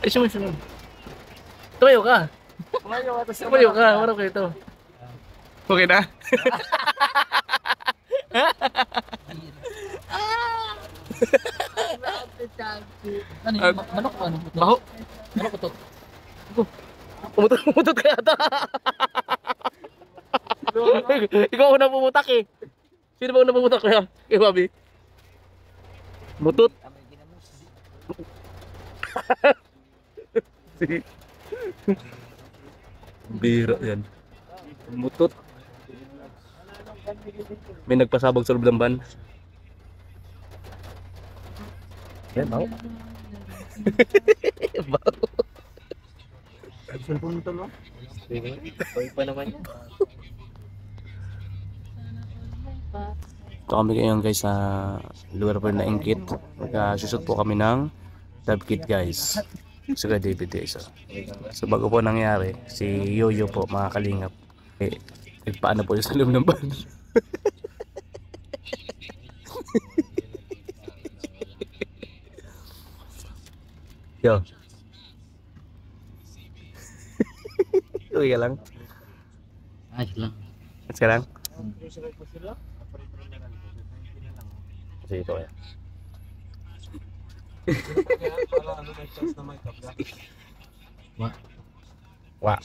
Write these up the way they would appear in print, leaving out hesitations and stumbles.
Ay, sumunod. Tumayo ka. Tumayo ka. Marap kayo ito. Okay na? Ano yun? Manok o ano? Baho. Manok ito. Umutot ka yata. Ikaw una pumutak eh. Sino ba una pumutak kaya? Kay Bobby? Mutot. Bira yan. Mutot. May nagpasabog sa loob ng van. Yan, baho. Baho. Cellphone ito, no? Pwede pa naman yan. Ito kami ngayon guys sa lugar po na Ingkit. Magkasusot po kami ng love kit guys. So kay David guys. So bago po nangyari, si Yoyo po mga kalingap. Nagpaano po sa loob ng van. Yo. Uy ka lang. Ayos lang. Ayos ka lang. Sige ito kaya. Wa.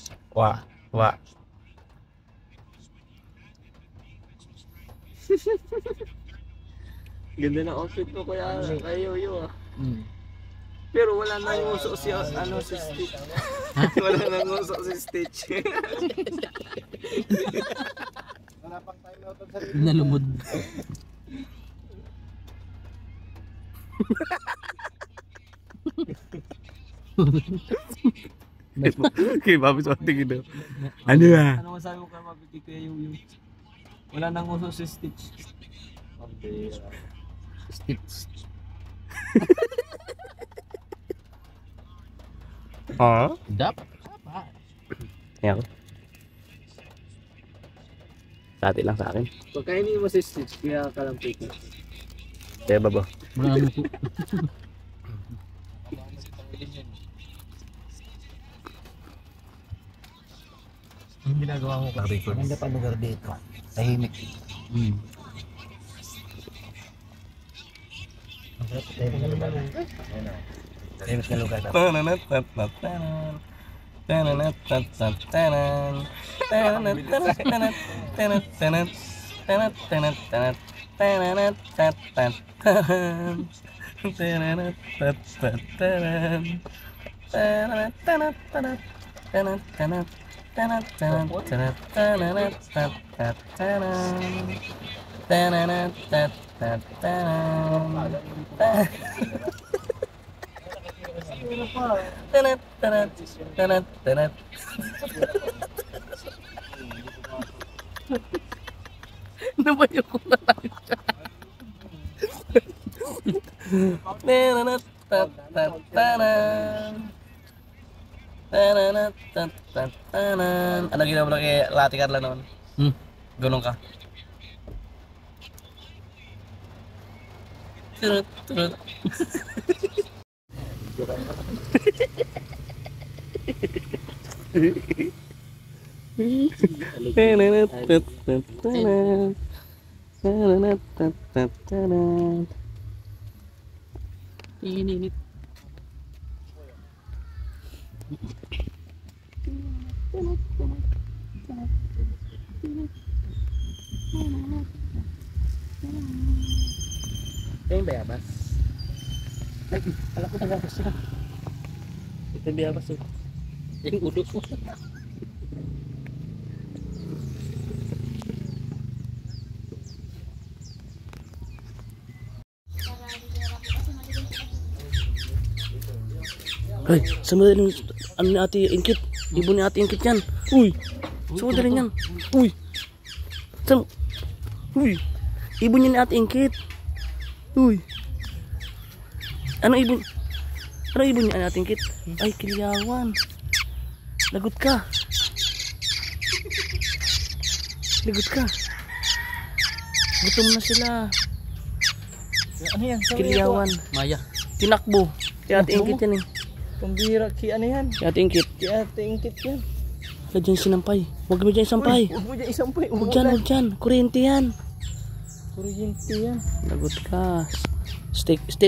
Ganda na outfit mo kaya kay Yoyo ah. Pero wala na yung uso si si Stitch. Wala na yung uso si Stitch. Nalumod. Okay, Bobby sa tingin daw. Ano ah? Ano masabi mo kay Mabiti kay Yoyo? Wala nang uso si Stitch. Stitch. Ha? Dapat. Ayan ko. Dati lang sa akin. Pagkainin mo si Stitch, kaya kalampit mo. Kaya baba. Marami po. Ang ginagawa mo kasi. Maganda pa lugar dito. Tahimik. Ang sarap tahimik na lugar. Tahimik na lugar dapat. Nabayo ko na lang siya. Ano ginawa mo lang kay Lati Carla noon? Gunong ka? Turut, turut. Ininit. Ito yung bayabas. Ay, alam ko tagabas siya. Ito yung bayabas eh. Yung ulo ko. Ay, sumudali yung ano ni Ate Ingkit. Ibon ni Ate Ingkit yan. Uy, sumudali yan. Uy. Uy, ibon niya ni Ate Ingkit. Uy. Ano ibon? Ano ibon niya ni Ate Ingkit? Ay, kilyawan. Lagot ka. Lagot ka. Gutom na sila. Ano yan? Kilyawan. Maya. Tinakbo. Kaya Ate Ingkit yan eh. Pambira, ano yan? Kaya tingkit. Kaya tingkit yan. Wala dyan sinampay. Huwag mo dyan isampay. Huwag mo dyan isampay. Huwag dyan, huwag dyan. Kuryente yan. Kuryente yan. Lagot ka. Stitch.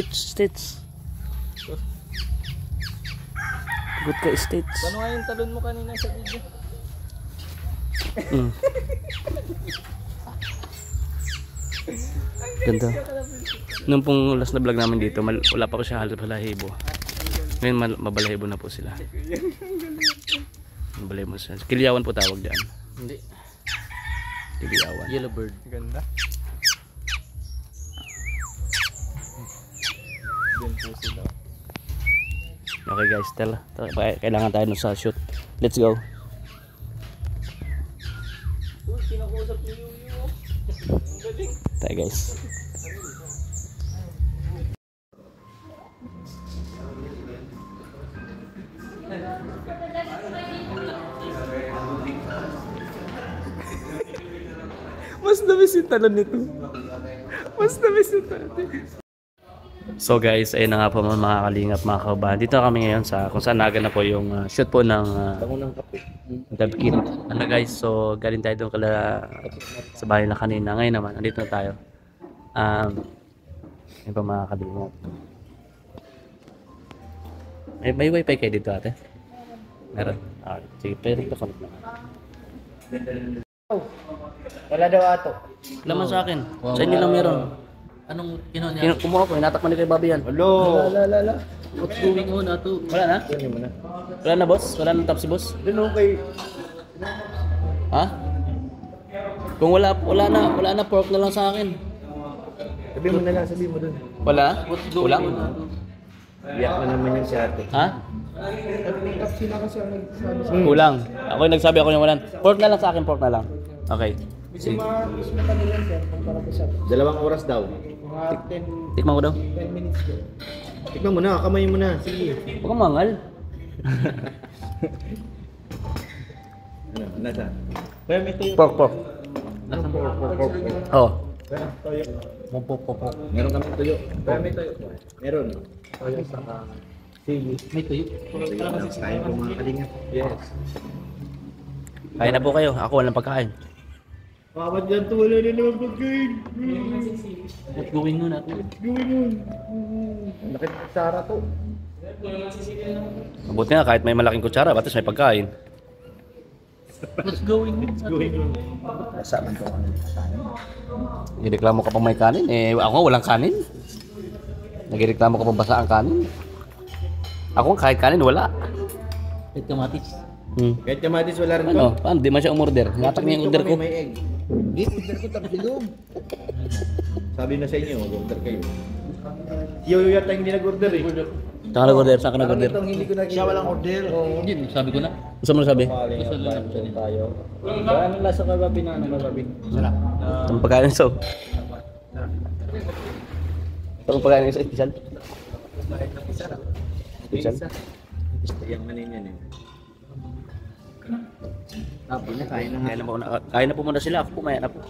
Lagot ka, stitch. Paano nga yung talon mo kanina sa video? Ganda. Nung pong last na vlog namin dito, wala pa ko siya halos balahibo. Ngayon mabalahibo na po sila. Mabalahibo sila. Kiliyawan po tawag dyan. Hindi. Kiliyawan. Yellow bird. Ganda. Diyan po sila. Okay guys, kailangan tayo sa shoot. Let's go. Uy, kinakausap ni Yuyu. Ang galing. Tayo guys. Mas namis yung talon nito. Mas namis yung talon nito. So guys, ayun na nga po mga kalingap, mga kabahan. Dito kami ngayon sa kung saan naganap po yung shoot po ng Dabkit. Ano guys, so galing tayo doon sa bahay na kanina. Ngayon naman, andito na tayo. Ayun pa mga kalingap. May wifi kayo dito ate? Meron? Sige, pero ito connect na. Wala daw ato. Wala man sa akin. Sa inyo lang meron. Anong kinuha niya? Kumuha ko, inatak man ni kay Bobby yan. Hello. Lala. What's going on ato? Wala na? Kunin mo na. Wala na boss? Wala na top si boss? Doon okay. Ha? Kung wala na pork na lang sa akin. Sabi mo na lang, sabi mo doon. Wala? Kulang? Iyak na naman yan si ate. Ha? Kulang. Ako yung nagsabi ako yung walan. Pork na lang sa akin, pork na lang. Okay. Sige. 2 oras daw. Tikman ko daw. Tikman mo na, kamay mo na. Sige. Huwag kang mangal. Ano, nasa? Pork. Ano pork? Oh. Meron kami tuyo. Meron. Sige. May tuyo. Kain po mga kalinga. Yes. Kain na po kayo. Ako walang pagkain. Mawad dyan to, wala na naman pagkain. What's going on natin? Gawin yun. Nakit Sara to. Mabuti nga kahit may malaking kutsara, batas may pagkain. What's going on? Gawin yun. Kasama ko ano. Nagreklamo ka pang may kanin. Ako walang kanin. Nagreklamo ka pang basa ang kanin. Ako kahit kanin wala. Ito kamatis. Kahit kamatis wala rin to. Ano? Paano? Di man siya umorder. Natak niya yung order ko. May egg. Hindi, order ko tapos ilog. Sabi na sa inyo, order kayo. Yo yata hindi nag-order eh. Saan ka nag-order? Saan ka nag-order? Hindi ko nag- Siya walang order. Hindi, sabi ko na. Saan mo nasabi? Tayo. Ano lasa kababi na ano kababi? Sarap. Ang pagkain so. Ang pagkain sa special? Special? Yung manin yan eh. Tapos na kain na. Kaya na po muna sila. Ako pumaya na po.